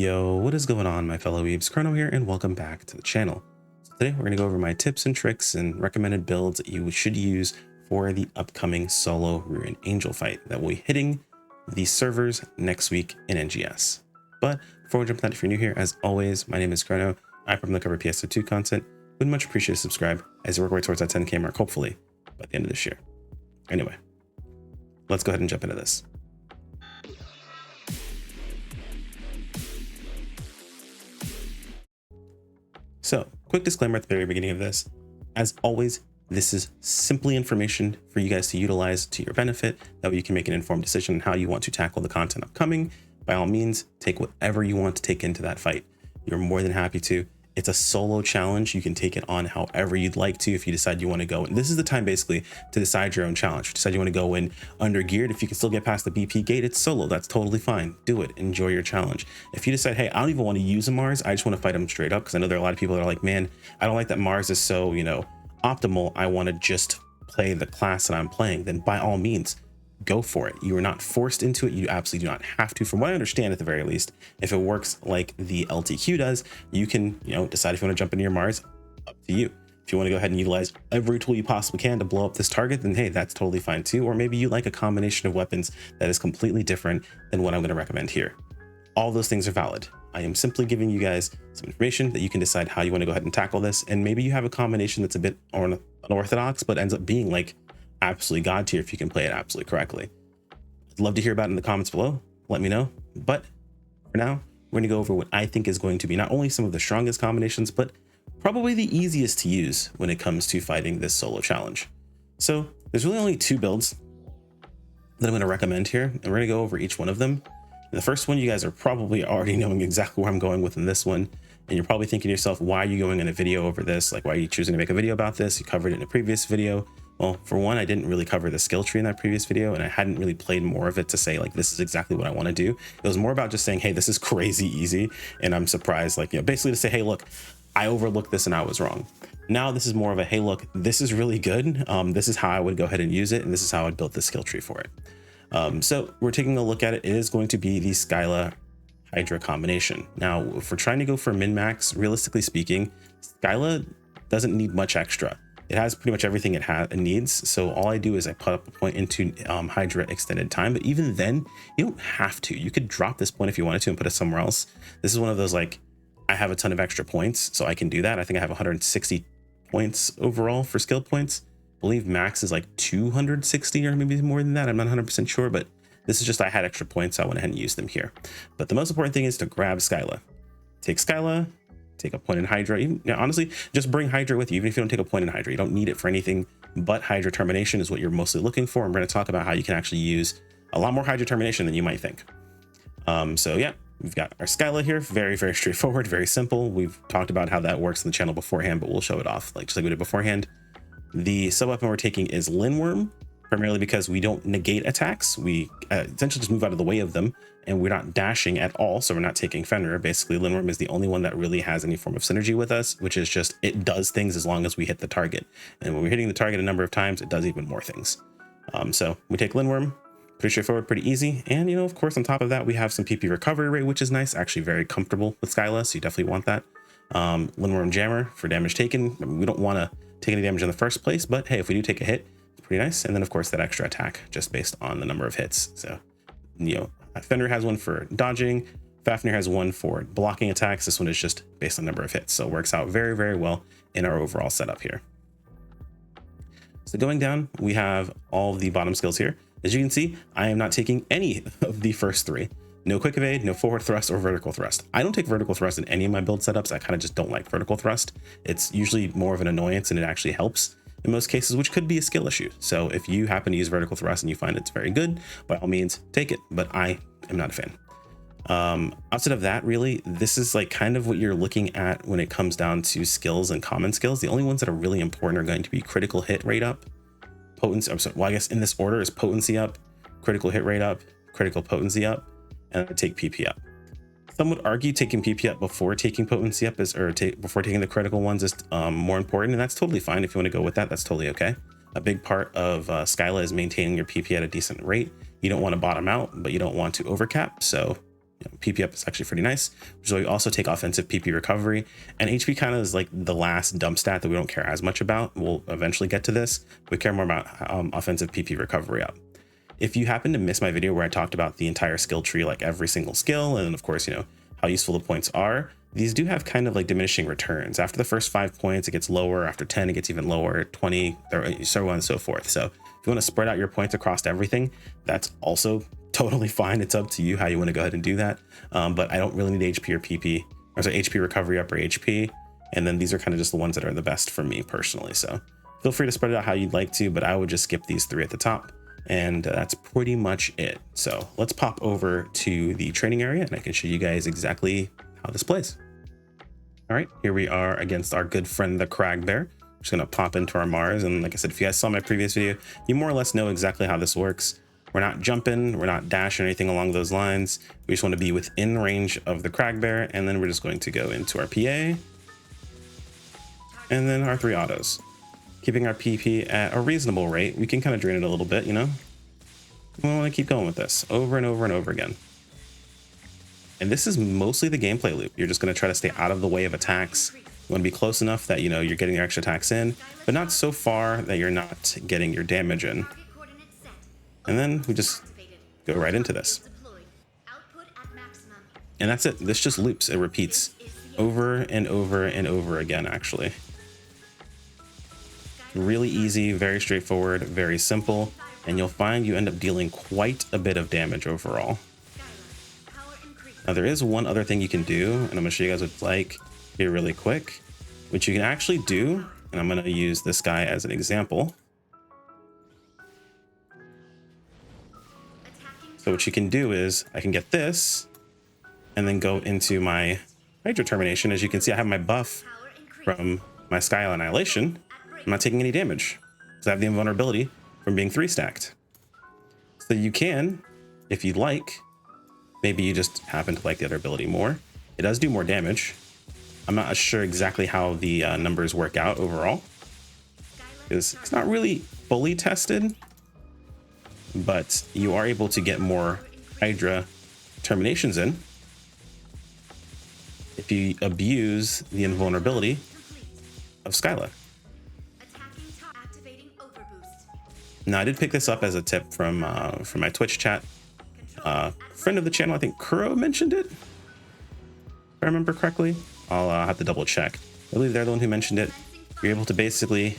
Yo, what is going on, my fellow weebs? Chrono here, and welcome back to the channel. So today we're going to go over my tips and tricks and recommended builds that you should use for the upcoming solo Ruin Angel fight that will be hitting the servers next week in NGS. But before we jump into that, if you're new here, as always, my name is Chrono. I primarily cover PSO2 content. Would much appreciate a subscribe as we work way towards that 10K mark, hopefully by the end of this year. Anyway, let's go ahead and jump into this. So, quick disclaimer at the very beginning of this. As always, this is simply information for you guys to utilize to your benefit. That way you can make an informed decision on how you want to tackle the content upcoming. By all means, take whatever you want to take into that fight. You're more than happy to. It's a solo challenge. You can take it on however you'd like to if you decide you want to go. And this is the time basically to decide your own challenge. If you decide you want to go in under geared, if you can still get past the BP gate, it's solo. That's totally fine. Do it. Enjoy your challenge. If you decide, hey, I don't even want to use a Mars, I just want to fight them straight up, because I know there are a lot of people that are like, man, I don't like that Mars is so, optimal. I want to just play the class that I'm playing. Then by all means, go for it. You are not forced into it. You absolutely do not have to. From what I understand, at the very least, if it works like the LTQ does, you can, decide if you want to jump into your Mars. Up to you. If you want to go ahead and utilize every tool you possibly can to blow up this target, then hey, that's totally fine too. Or maybe you like a combination of weapons that is completely different than what I'm going to recommend here. All those things are valid. I am simply giving you guys some information that you can decide how you want to go ahead and tackle this. And maybe you have a combination that's a bit unorthodox, but ends up being like absolutely god tier if you can play it absolutely correctly. I'd love to hear about it in the comments below. Let me know. But for now, we're going to go over what I think is going to be not only some of the strongest combinations, but probably the easiest to use when it comes to fighting this solo challenge. So there's really only two builds that I'm going to recommend here, and we're going to go over each one of them. The first one, you guys are probably already knowing exactly where I'm going with in this one. And you're probably thinking to yourself, why are you going in a video over this? Like, why are you choosing to make a video about this? You covered it in a previous video. Well, for one, I didn't really cover the skill tree in that previous video, and I hadn't really played more of it to say, like, this is exactly what I want to do. It was more about just saying, hey, this is crazy easy. And I'm surprised, like, basically to say, hey, look, I overlooked this and I was wrong. Now this is more of a, hey, look, this is really good. This is how I would go ahead and use it. And this is how I'd build the skill tree for it. So we're taking a look at it. It is going to be the Scylla Hydra combination. Now, if we're trying to go for min-max, realistically speaking, Scylla doesn't need much extra. It has pretty much everything it needs. So all I do is I put up a point into Hydra extended time. But even then, you don't have to. You could drop this point if you wanted to and put it somewhere else. This is one of those, like, I have a ton of extra points, so I can do that. I think I have 160 points overall for skill points. I believe max is like 260 or maybe more than that. I'm not 100% sure, but this is just, I had extra points, so I went ahead and used them here. But the most important thing is to grab Scylla. Take Scylla, take a point in Hydra. Honestly, just bring Hydra with you, even if you don't take a point in Hydra. You don't need it for anything but Hydra termination is what you're mostly looking for. And we're going to talk about how you can actually use a lot more Hydra termination than you might think. So yeah, we've got our Scylla here. Very, very straightforward, very simple. We've talked about how that works in the channel beforehand, but we'll show it off just like we did beforehand. The sub weapon we're taking is Linworm, primarily because we don't negate attacks. We essentially just move out of the way of them, and we're not dashing at all, so we're not taking Fenrir. Basically, Linworm is the only one that really has any form of synergy with us, which is just, it does things as long as we hit the target. And when we're hitting the target a number of times, it does even more things. So we take Linworm, pretty straightforward, pretty easy. And, of course, on top of that, we have some PP recovery rate, which is nice, actually very comfortable with Scylla, so you definitely want that. Linworm Jammer for damage taken. I mean, we don't want to take any damage in the first place, but hey, if we do take a hit, it's pretty nice. And then of course that extra attack just based on the number of hits. So, Fenrir has one for dodging, Fafnir has one for blocking attacks. This one is just based on number of hits. So it works out very, very well in our overall setup here. So going down, we have all the bottom skills here. As you can see, I am not taking any of the first three. No quick evade, no forward thrust or vertical thrust. I don't take vertical thrust in any of my build setups. I kind of just don't like vertical thrust. It's usually more of an annoyance, and it actually helps in most cases, which could be a skill issue. So if you happen to use vertical thrust and you find it's very good, by all means, take it. But I am not a fan. Outside of that, really, this is like kind of what you're looking at when it comes down to skills and common skills. The only ones that are really important are going to be critical hit rate up, potency. Well, I guess in this order is potency up, critical hit rate up, critical potency up, and I take PP up. Some would argue taking PP up before taking potency up before taking the critical ones is more important, and that's totally fine. If you want to go with that, that's totally okay. A big part of Scylla is maintaining your PP at a decent rate. You don't want to bottom out, but you don't want to overcap. So PP up is actually pretty nice, which is why we also take offensive PP recovery. And HP kind of is like the last dump stat that we don't care as much about. We'll eventually get to this. We care more about offensive PP recovery up. If you happen to miss my video where I talked about the entire skill tree, like every single skill, and of course, how useful the points are, these do have kind of like diminishing returns. After the first 5 points, it gets lower. After 10, it gets even lower, 20, so on and so forth. So if you want to spread out your points across everything, that's also totally fine. It's up to you how you want to go ahead and do that. But I don't really need HP or PP, or sorry, HP recovery up or HP. And then these are kind of just the ones that are the best for me personally. So feel free to spread it out how you'd like to, but I would just skip these 3 at the top. And that's pretty much it. So let's pop over to the training area and I can show you guys exactly how this plays. All right, here we are against our good friend, the Crag Bear. I'm just gonna pop into our Mars. And like I said, if you guys saw my previous video, you more or less know exactly how this works. We're not jumping, we're not dashing or anything along those lines. We just want to be within range of the Crag Bear. And then we're just going to go into our PA and then our 3 autos. Keeping our PP at a reasonable rate. We can kind of drain it a little bit, We want to keep going with this over and over and over again. And this is mostly the gameplay loop. You're just going to try to stay out of the way of attacks. You want to be close enough that, you're getting your extra attacks in, but not so far that you're not getting your damage in. And then we just go right into this. And that's it. This just loops. It repeats over and over and over again, actually. Really easy, very straightforward, very simple, and you'll find you end up dealing quite a bit of damage overall. Now there is one other thing you can do, and I'm going to show you guys what it's like here really quick, which you can actually do, and I'm going to use this guy as an example. So what you can do is I can get this and then go into my Hydra termination. As you can see, I have my buff from my Scylla Annihilation. I'm not taking any damage because I have the invulnerability from being 3 stacked. So you can, if you'd like, maybe you just happen to like the other ability more. It does do more damage. I'm not sure exactly how the numbers work out overall, because it's not really fully tested, but you are able to get more Hydra terminations in if you abuse the invulnerability of Scylla. Now, I did pick this up as a tip from my Twitch chat. Friend of the channel, I think Kuro mentioned it, if I remember correctly. I'll have to double check. I believe they're the one who mentioned it. You're able to basically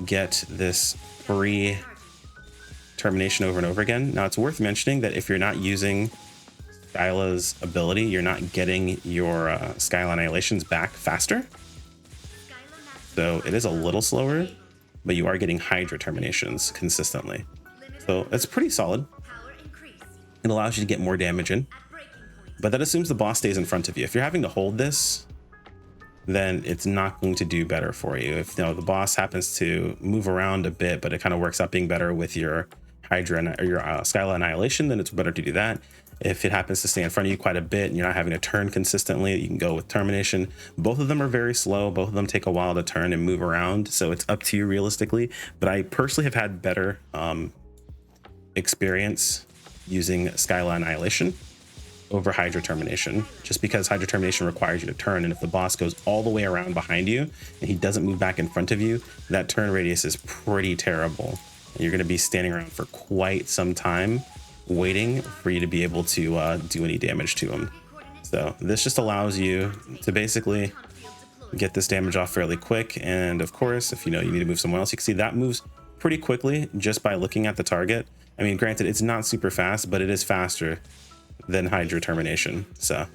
get this free termination over and over again. Now, it's worth mentioning that if you're not using Scylla's ability, you're not getting your Scylla Annihilations back faster. So it is a little slower, but you are getting Hydra terminations consistently. So it's pretty solid. It allows you to get more damage in, but that assumes the boss stays in front of you. If you're having to hold this, then it's not going to do better for you. If the boss happens to move around a bit, but it kind of works out being better with your Hydra or your Scylla Annihilation, then it's better to do that. If it happens to stay in front of you quite a bit and you're not having to turn consistently, you can go with termination. Both of them are very slow. Both of them take a while to turn and move around. So it's up to you realistically. But I personally have had better experience using Scylla Annihilation over Hydra termination, just because Hydra termination requires you to turn. And if the boss goes all the way around behind you and he doesn't move back in front of you, that turn radius is pretty terrible. And you're going to be standing around for quite some time waiting for you to be able to do any damage to him. So this just allows you to basically get this damage off fairly quick. And of course, if you need to move someone else, you can see that moves pretty quickly just by looking at the target. I mean, granted, it's not super fast, but it is faster than Hydra termination. So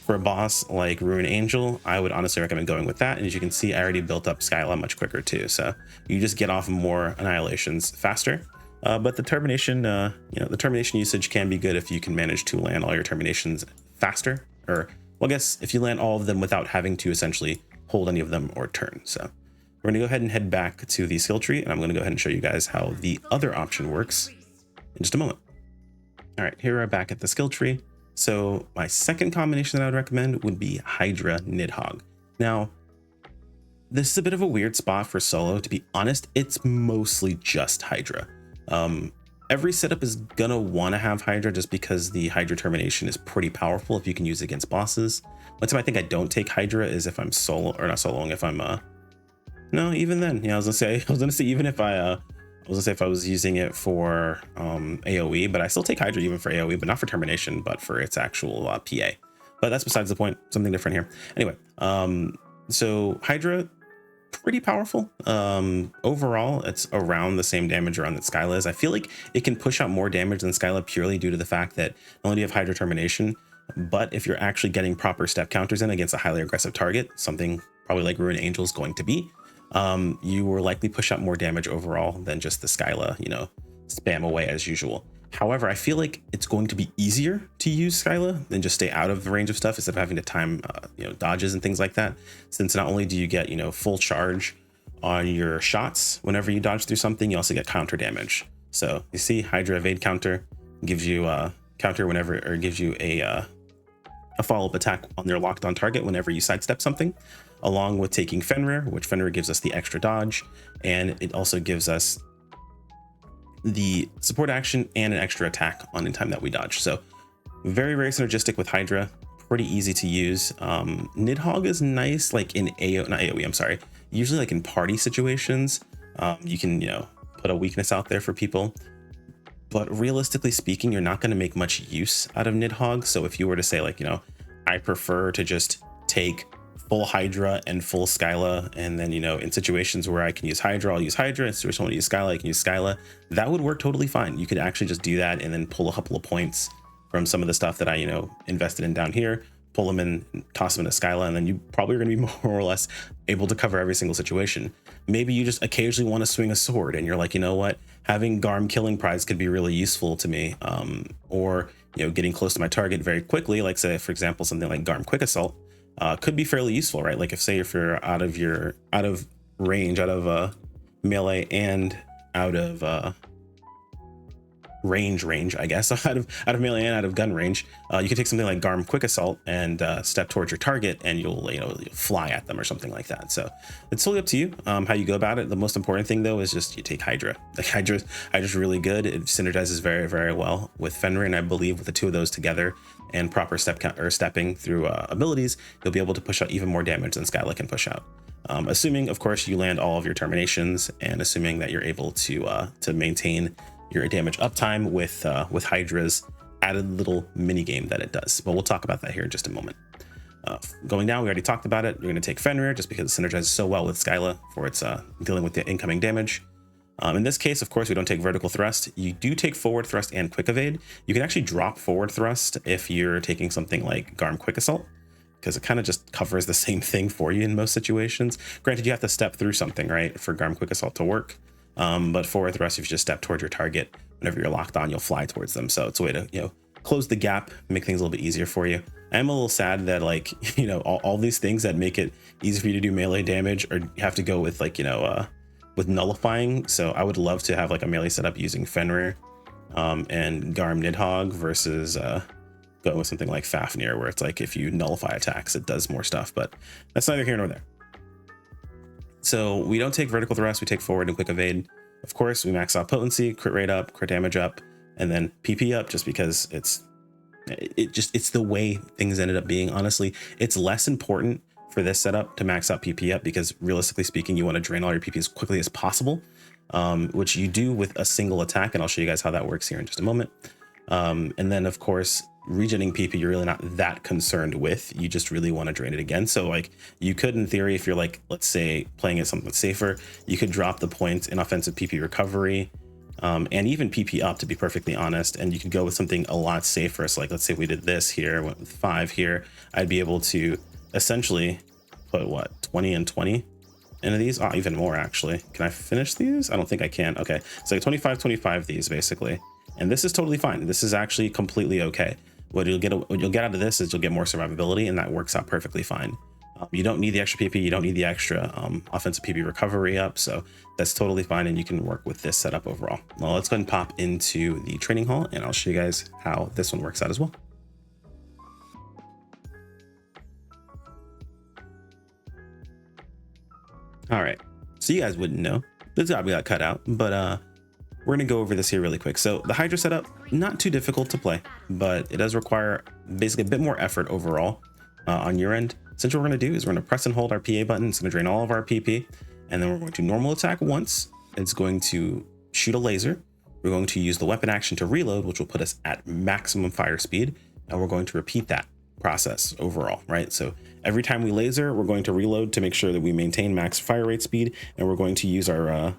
for a boss like Ruin Angel, I would honestly recommend going with that. And as you can see, I already built up Scylla much quicker too. So you just get off more annihilations faster. But the termination, the termination usage can be good if you can manage to land all your terminations faster, or well, I guess if you land all of them without having to essentially hold any of them or turn. So we're gonna go ahead and head back to the skill tree, and I'm gonna go ahead and show you guys how the other option works in just a moment. All right, here we're back at the skill tree. So my second combination that I would recommend would be Hydra Nidhoggr. Now, this is a bit of a weird spot for solo. To be honest, it's mostly just Hydra. every setup is gonna want to have Hydra just because the Hydra termination is pretty powerful if you can use it against bosses. One time I think I don't take Hydra is if I'm solo, or not soloing, if I'm no, even then, yeah, I was gonna say even if I was gonna say if I was using it for AoE, but I still take Hydra even for AoE, but not for termination, but for its actual PA. But that's besides the point, something different here. Anyway, so Hydra, pretty powerful. Overall, it's around the same damage around that Scylla is. I feel like it can push out more damage than Scylla purely due to the fact that not only do you have Hydra termination, but if you're actually getting proper step counters in against a highly aggressive target, something probably like Ruin Angel is going to be, you will likely push out more damage overall than just the Scylla, you know, spam away as usual. However, I feel like it's going to be easier to use Scylla than just stay out of the range of stuff instead of having to time, you know, dodges and things like that. Since not only do you get, you know, full charge on your shots whenever you dodge through something, you also get counter damage. So you see, Hydra evade counter gives you a counter whenever, or gives you a follow-up attack on their locked on target whenever you sidestep something, along with taking Fenrir, which Fenrir gives us the extra dodge, and it also gives us the support action and an extra attack on in time that we dodge. So very, very synergistic with Hydra, pretty easy to use. Nidhoggr is nice, like in not AoE, I'm sorry, usually like in party situations. You can, you know, put a weakness out there for people, but realistically speaking, you're not going to make much use out of Nidhoggr. So if you were to say like, you know, I prefer to just take full Hydra and full Scylla, and then, you know, in situations where I can use Hydra, I'll use Hydra. In situations where I want to use Scylla, I can use Scylla. That would work totally fine. You could actually just do that and then pull a couple of points from some of the stuff that I, you know, invested in down here, pull them in, toss them into Scylla, and then you probably are going to be more or less able to cover every single situation. Maybe you just occasionally want to swing a sword and you're like, you know what, having Garm killing prize could be really useful to me, or, you know, getting close to my target very quickly, like say for example something like Garm quick assault could be fairly useful, right? Like if you're out of range, out of melee and out of range, I guess, out of melee and out of gun range, you can take something like Garm quick assault and step towards your target, and you'll fly at them or something like that. So it's totally up to you how you go about it. The most important thing though is just you take Hydra. Like Hydra's really good. It synergizes very, very well with Fenrir, and I believe with the two of those together and proper step count or stepping through abilities, you'll be able to push out even more damage than Scylla can push out. Assuming, of course, you land all of your terminations, and assuming that you're able to maintain your damage uptime with Hydra's added little mini game that it does. But we'll talk about that here in just a moment. Going down, we already talked about it. You're going to take Fenrir just because it synergizes so well with Scylla for its dealing with the incoming damage. In this case, of course, we don't take vertical thrust. You do take forward thrust and quick evade. You can actually drop forward thrust if you're taking something like Garm quick assault, because it kind of just covers the same thing for you in most situations. Granted, you have to step through something, right, for Garm quick assault to work. But forward thrust, if you just step towards your target, whenever you're locked on, you'll fly towards them. So it's a way to, you know, close the gap, make things a little bit easier for you. I'm a little sad that, like, you know, all these things that make it easy for you to do melee damage, or you have to go with, like, you know, with nullifying. So I would love to have like a melee setup using Fenrir and Garm Nidhoggr versus going with something like Fafnir, where it's like if you nullify attacks, it does more stuff. But that's neither here nor there. So we don't take vertical thrust, we take forward and quick evade. Of course, we max out potency, crit rate up, crit damage up, and then PP up, just because it's the way things ended up being. Honestly, it's less important for this setup to max out PP up, because realistically speaking, you want to drain all your PP as quickly as possible, which you do with a single attack, and I'll show you guys how that works here in just a moment. And then of course, regenerating PP, you're really not that concerned with. You just really want to drain it again. So like you could, in theory, if you're like, let's say playing it something safer, you could drop the points in offensive PP recovery, and even PP up, to be perfectly honest, and you could go with something a lot safer. So like, let's say we did this here, went with 5 here, I'd be able to essentially put what, 20 and 20 into these. Oh, even more actually. Can I finish these? I don't think I can. Okay, so 25 these basically, and this is totally fine. This is actually completely okay. What you'll get out of this is you'll get more survivability, and that works out perfectly fine. You don't need the extra PP, you don't need the extra offensive PP recovery up, so that's totally fine, and you can work with this setup overall. Well, let's go ahead and pop into the training hall, and I'll show you guys how this one works out as well. All right, so you guys wouldn't know, this job got cut out, but we're going to go over this here really quick. So the Hydra setup, not too difficult to play, but it does require basically a bit more effort overall on your end. Essentially what we're going to do is we're going to press and hold our PA button. It's going to drain all of our PP, and then we're going to normal attack once. It's going to shoot a laser. We're going to use the weapon action to reload, which will put us at maximum fire speed, and we're going to repeat that process overall, right? So every time we laser, we're going to reload to make sure that we maintain max fire rate speed, and we're going to use our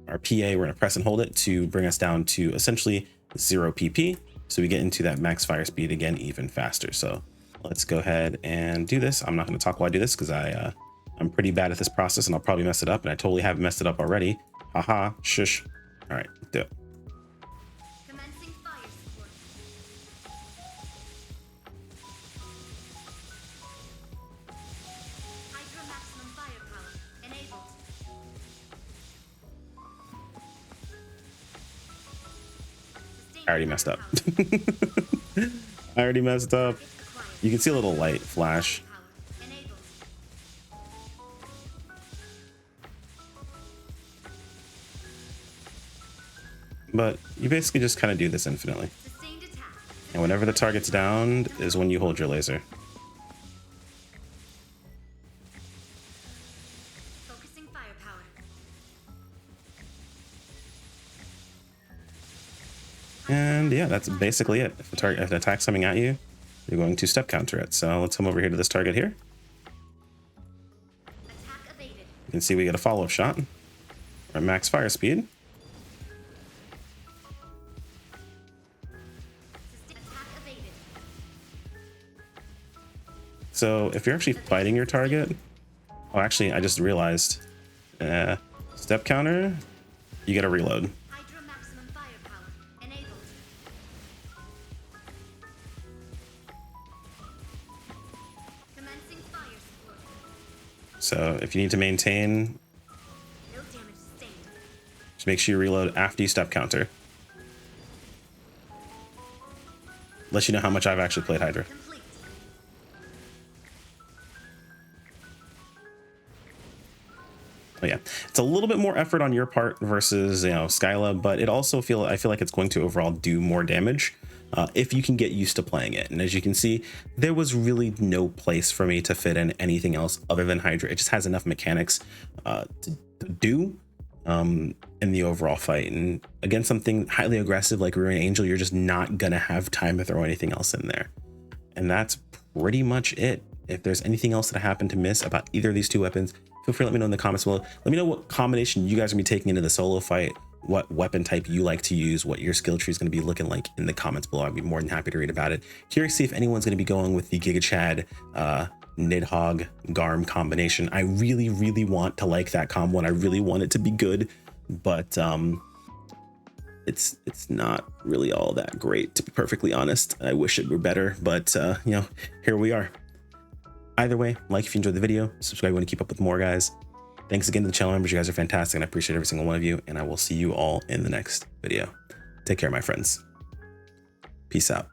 PA, we're going to press and hold it to bring us down to essentially 0 PP, so we get into that max fire speed again even faster. So let's go ahead and do this. I'm not going to talk while I do this because I'm pretty bad at this process and I'll probably mess it up, and I totally have messed it up already. Haha, shush. All right, do it. Commencing fire support. Hydra maximum firepower enabled. I already messed up. I already messed up. You can see a little light flash. But you basically just kind of do this infinitely. And whenever the target's downed is when you hold your laser. Focusing firepower. And yeah, that's basically it. If the attack's coming at you, you're going to step counter it. So let's come over here to this target here. Attack evaded. You can see we get a follow-up shot. We're at max fire speed. Attack evaded. So if you're actually fighting your target, oh, actually, I just realized, step counter, you get a reload. Hydra maximum firepower enabled. Commencing fire support. So if you need to maintain, No damage sustained. just make sure you reload after you step counter. Let you know how much I've actually played Hydra. Complete. Oh yeah, it's a little bit more effort on your part versus, you know, Scylla, but it also I feel like it's going to overall do more damage if you can get used to playing it. And as you can see, there was really no place for me to fit in anything else other than Hydra. It just has enough mechanics to do in the overall fight. And against something highly aggressive like Ruin Angel, you're just not gonna have time to throw anything else in there. And that's pretty much it. If there's anything else that I happen to miss about either of these two weapons, feel free to let me know in the comments below. Let me know what combination you guys are gonna be taking into the solo fight, what weapon type you like to use, what your skill tree is gonna be looking like in the comments below. I'd be more than happy to read about it. Curious to see if anyone's gonna be going with the Giga Chad Nidhoggr Garm combination. I really, really want to like that combo, and I really want it to be good, but it's not really all that great, to be perfectly honest. I wish it were better, but you know, here we are. Either way, like if you enjoyed the video, subscribe if you want to keep up with more, guys. Thanks again to the channel members. You guys are fantastic, and I appreciate every single one of you, and I will see you all in the next video. Take care, my friends. Peace out.